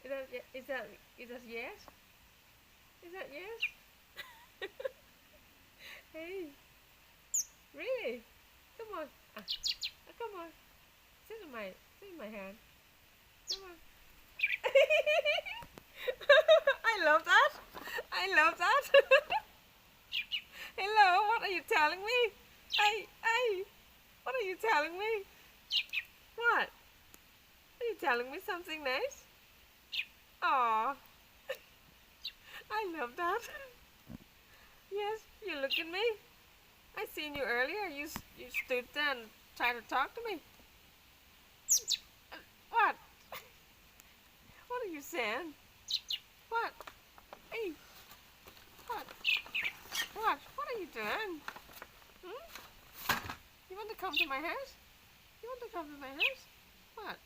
Is that yes? Is that yes? Hey, really? Come on. Come on. Sit in my hand. Come on. I love that. I love that. Hello, what are you telling me? Hey, what are you telling me? What? Are you telling me something nice? Aw, I love that. Yes, you look at me. I seen you earlier. You stood there and tried to talk to me. What? What are you saying? What? Hey, what? What? What are you doing? Hmm? You want to come to my house? You want to come to my house? What?